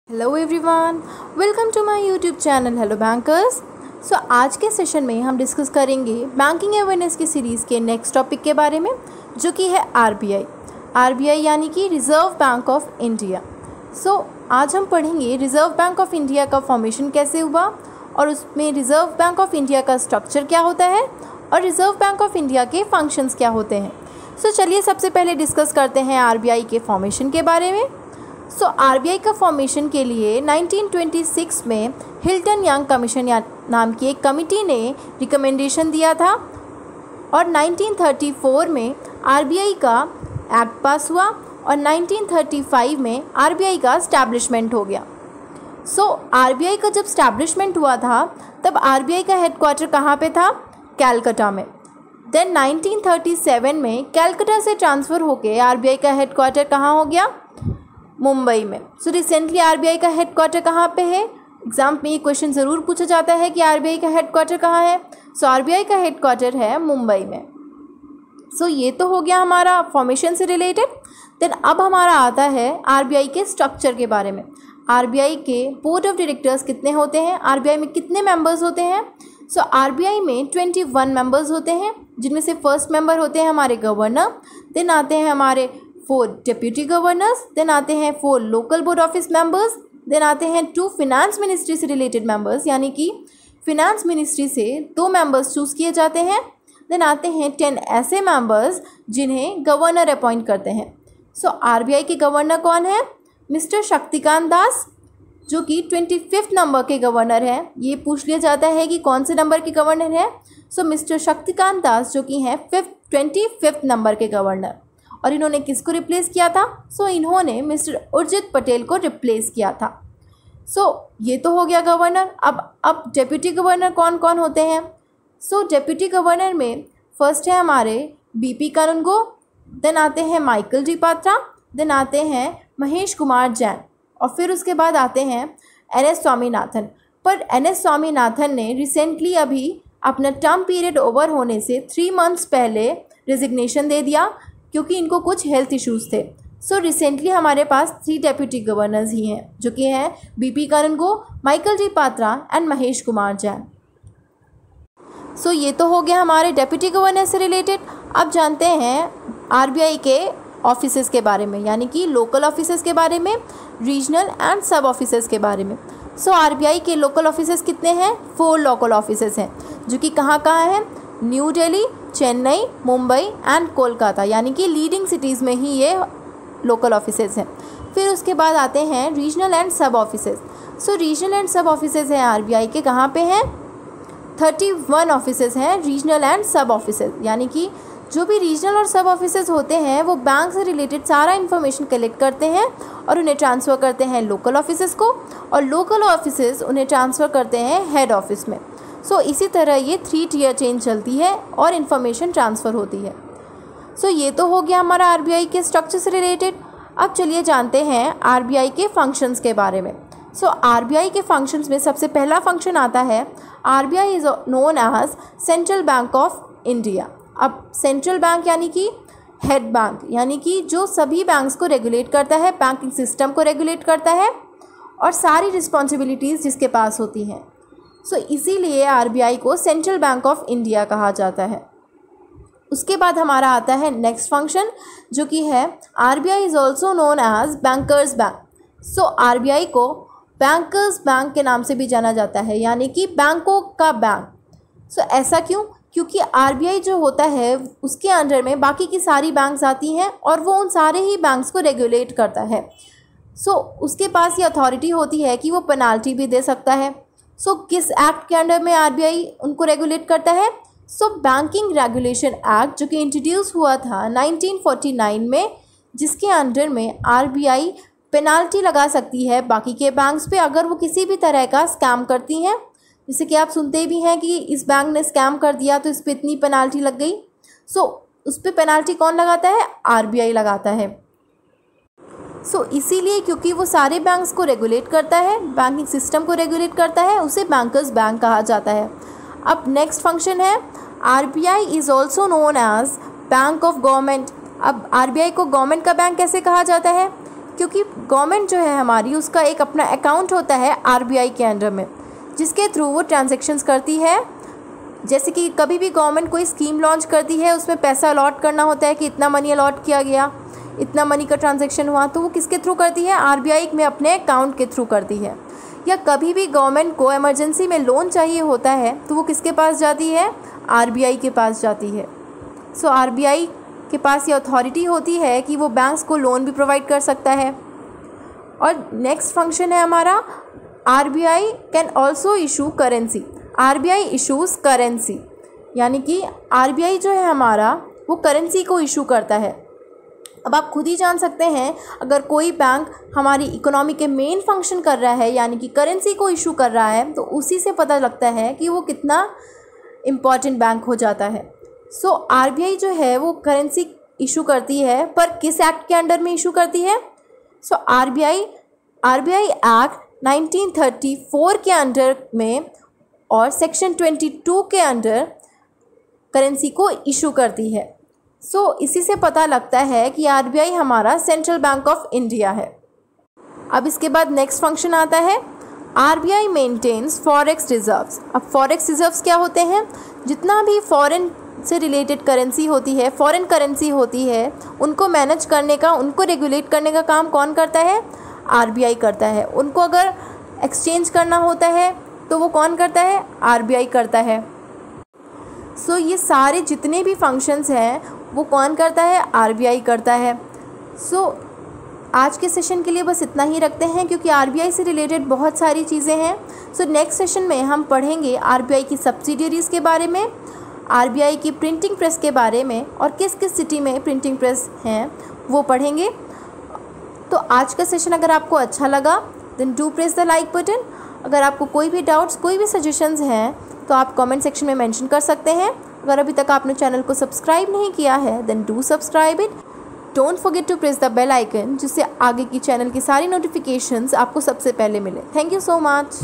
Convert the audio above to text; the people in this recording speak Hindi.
Hello everyone, welcome to my YouTube channel hello bankers. आज के सेशन में हम डिस्कस करेंगे बैंकिंग अवेयरनेस की सीरीज़ के नेक्स्ट टॉपिक के बारे में, जो कि है आरबीआई यानी कि रिज़र्व बैंक ऑफ इंडिया। आज हम पढ़ेंगे रिज़र्व बैंक ऑफ इंडिया का फॉर्मेशन कैसे हुआ और उसमें रिज़र्व बैंक ऑफ इंडिया का स्ट्रक्चर क्या होता है और रिज़र्व बैंक ऑफ इंडिया के फंक्शंस क्या होते हैं। चलिए सबसे पहले डिस्कस करते हैं आरबीआई के फॉर्मेशन के बारे में। आरबीआई का फॉर्मेशन के लिए 1926 में हिल्टन यंग कमीशन नाम की एक कमिटी ने रिकमेंडेशन दिया था और 1934 में आरबीआई का एक्ट पास हुआ और 1935 में आरबीआई का स्टैब्लिशमेंट हो गया। आरबीआई का जब स्टैब्लिशमेंट हुआ था तब आरबीआई का हेडक्वार्टर कहाँ पे था? कैलकाटा में। देन 1937 में कैलकाटा से ट्रांसफ़र होके आरबीआई का हेडक्वार्टर कहाँ हो गया? मुंबई में। रिसेंटली आरबीआई का हेडक्वार्टर कहाँ पे है? एग्जाम में ये क्वेश्चन ज़रूर पूछा जाता है कि आरबीआई का हेडक्वार्टर कहाँ है। आरबीआई का हेडक्वार्टर है मुंबई में। ये तो हो गया हमारा फॉर्मेशन से रिलेटेड। देन अब हमारा आता है आरबीआई के स्ट्रक्चर के बारे में। आरबीआई के बोर्ड ऑफ डायरेक्टर्स कितने होते हैं, आरबीआई में कितने मेंबर्स होते हैं? आरबीआई में 21 मेंबर्स होते हैं, जिनमें से फर्स्ट मेंबर होते हैं हमारे गवर्नर, देन आते हैं हमारे 4 डिप्यूटी गवर्नर्स, देन आते हैं 4 local board office members, then आते हैं 2 फिनेंस मिनिस्ट्री से रिलेटेड मेंबर्स, यानी कि फिनेंस मिनिस्ट्री से 2 मेंबर्स चूज़ किए जाते हैं, देन आते हैं 10 ऐसे मेंबर्स जिन्हें गवर्नर अपॉइंट करते हैं। आरबीआई के गवर्नर कौन है? मिस्टर शक्तिकांत दास, जो कि 25 नंबर के गवर्नर हैं। ये पूछ लिया जाता है कि कौन से नंबर के गवर्नर हैं। मिस्टर शक्तिकांत दास जो कि हैं 25 नंबर के गवर्नर। और इन्होंने किसको रिप्लेस किया था? इन्होंने मिस्टर उर्जित पटेल को रिप्लेस किया था। ये तो हो गया गवर्नर। अब डेप्यूटी गवर्नर कौन कौन होते हैं? डेप्यूटी गवर्नर में फर्स्ट है हमारे बीपी कानूनगो, देन आते हैं माइकल डी पात्रा, देन आते हैं महेश कुमार जैन और फिर उसके बाद आते हैं एनएस स्वामीनाथन। पर एनएस स्वामीनाथन ने रिसेंटली अभी अपना टर्म पीरियड ओवर होने से 3 मंथ्स पहले रेजिग्नेशन दे दिया क्योंकि इनको कुछ हेल्थ इश्यूज़ थे। रिसेंटली हमारे पास 3 डेप्यूटी गवर्नर्स ही हैं, जो कि हैं BP Kanungo, Michael D Patra and Mahesh Kumar Jain. ये तो हो गया हमारे डेप्यूटी गवर्नर से रिलेटेड। अब जानते हैं आरबीआई के ऑफिसेज़ के बारे में, यानी कि लोकल ऑफिसेज़ के बारे में, रीजनल एंड सब ऑफिसेज़ के बारे में। आरबीआई के लोकल ऑफिसेज़ कितने हैं? 4 लोकल ऑफिसेज़ हैं, जो कि कहाँ हैं? न्यू दिल्ली, चेन्नई, मुंबई एंड कोलकाता, यानी कि लीडिंग सिटीज़ में ही ये लोकल ऑफिसेज़ हैं। फिर उसके बाद आते हैं रीजनल एंड सब ऑफिसेज़। रीजनल एंड सब ऑफिसेज़ हैं आरबीआई के कहाँ पे हैं? 31 ऑफिसेज़ हैं रीजनल एंड सब ऑफिसेज़, यानी कि जो भी रीजनल और सब ऑफिसेज़ होते हैं वो बैंक से रिलेटेड सारा इन्फॉर्मेशन कलेक्ट करते हैं और उन्हें ट्रांसफ़र करते हैं लोकल ऑफिसेज़ को, और लोकल ऑफिसेज़ उन्हें ट्रांसफ़र करते हैं हेड ऑफिस में। इसी तरह ये 3 टियर चेन चलती है और इन्फॉर्मेशन ट्रांसफ़र होती है। ये तो हो गया हमारा आरबीआई के स्ट्रक्चर से रिलेटेड। अब चलिए जानते हैं आरबीआई के फंक्शंस के बारे में। आरबीआई के फंक्शंस में सबसे पहला फंक्शन आता है RBI is known as central bank of India. अब सेंट्रल बैंक यानी कि हेड बैंक, यानी कि जो सभी बैंक्स को रेगुलेट करता है, बैंकिंग सिस्टम को रेगुलेट करता है और सारी रिस्पॉन्सिबिलिटीज़ जिसके पास होती हैं। इसीलिए आरबीआई को सेंट्रल बैंक ऑफ इंडिया कहा जाता है। उसके बाद हमारा आता है नेक्स्ट फंक्शन, जो कि है RBI is also known as bankers bank. RBI को बैंकर्स बैंक के नाम से भी जाना जाता है, यानी कि बैंकों का बैंक। ऐसा क्यों? क्योंकि आरबीआई जो होता है उसके अंडर में बाकी की सारी बैंक्स आती हैं और वो उन सारे ही बैंक्स को रेगुलेट करता है। उसके पास ये अथॉरिटी होती है कि वो पेनाल्टी भी दे सकता है। किस एक्ट के अंडर में आरबीआई उनको रेगुलेट करता है? बैंकिंग रेगुलेशन एक्ट, जो कि इंट्रोड्यूस हुआ था 1949 में, जिसके अंडर में आरबीआई पेनाल्टी लगा सकती है बाकी के बैंक्स पे अगर वो किसी भी तरह का स्कैम करती हैं। जैसे कि आप सुनते भी हैं कि इस बैंक ने स्कैम कर दिया तो इस पर इतनी पेनाल्टी लग गई। उस पर पेनाल्टी कौन लगाता है? आरबीआई लगाता है। इसीलिए क्योंकि वो सारे बैंक्स को रेगुलेट करता है, बैंकिंग सिस्टम को रेगुलेट करता है, उसे बैंकर्स बैंक कहा जाता है। अब नेक्स्ट फंक्शन है RBI is also known as bank of government. अब आरबीआई को गवर्नमेंट का बैंक कैसे कहा जाता है? क्योंकि गवर्नमेंट जो है हमारी, उसका एक अपना अकाउंट होता है आरबीआई के अंडर में, जिसके थ्रू वो ट्रांजैक्शंस करती है। जैसे कि कभी भी गवर्नमेंट कोई स्कीम लॉन्च करती है, उसमें पैसा अलॉट करना होता है कि इतना मनी अलॉट किया गया, इतना मनी का ट्रांजैक्शन हुआ, तो वो किसके थ्रू करती है? आरबीआई में अपने अकाउंट के थ्रू करती है। या कभी भी गवर्नमेंट को इमरजेंसी में लोन चाहिए होता है तो वो किसके पास जाती है? आरबीआई के पास जाती है। सो आरबीआई के पास ये अथॉरिटी होती है कि वो बैंक्स को लोन भी प्रोवाइड कर सकता है। और नेक्स्ट फंक्शन है हमारा, RBI can also issue currency. RBI issues currency, यानी कि आरबीआई जो है हमारा, वो करेंसी को इशू करता है। अब आप खुद ही जान सकते हैं, अगर कोई बैंक हमारी इकोनॉमी के मेन फंक्शन कर रहा है, यानी कि करेंसी को इशू कर रहा है, तो उसी से पता लगता है कि वो कितना इम्पॉर्टेंट बैंक हो जाता है। सो आरबीआई जो है वो करेंसी इशू करती है, पर किस एक्ट के अंडर में इशू करती है? सो आरबीआई एक्ट 1934 के अंडर में और सेक्शन 22 के अंडर करेंसी को इशू करती है। सो इसी से पता लगता है कि आरबीआई हमारा सेंट्रल बैंक ऑफ इंडिया है। अब इसके बाद नेक्स्ट फंक्शन आता है, आरबीआई मेंटेन्स फॉरेक्स रिजर्व्स। अब फॉरेक्स रिजर्व्स क्या होते हैं? जितना भी फॉरेन से रिलेटेड करेंसी होती है, फॉरेन करेंसी होती है, उनको मैनेज करने का, उनको रेगुलेट करने का काम कौन करता है? आरबीआई करता है। उनको अगर एक्सचेंज करना होता है तो वो कौन करता है? आरबीआई करता है। सो ये सारे जितने भी फंक्शंस हैं वो कौन करता है? आरबीआई करता है। सो आज के सेशन के लिए बस इतना ही रखते हैं, क्योंकि आरबीआई से रिलेटेड बहुत सारी चीज़ें हैं। सो नेक्स्ट सेशन में हम पढ़ेंगे आरबीआई की सब्सिडियरीज़ के बारे में, आरबीआई की प्रिंटिंग प्रेस के बारे में, और किस किस सिटी में प्रिंटिंग प्रेस हैं वो पढ़ेंगे। तो आज का सेशन अगर आपको अच्छा लगा then do press the like button. अगर आपको कोई भी डाउट्स, कोई भी सजेशंस हैं तो आप कमेंट सेक्शन में मेंशन कर सकते हैं। अगर अभी तक आपने चैनल को सब्सक्राइब नहीं किया है then do subscribe it. Don't forget to press the bell icon, जिससे आगे की चैनल की सारी नोटिफिकेशंस आपको सबसे पहले मिले। Thank you so much.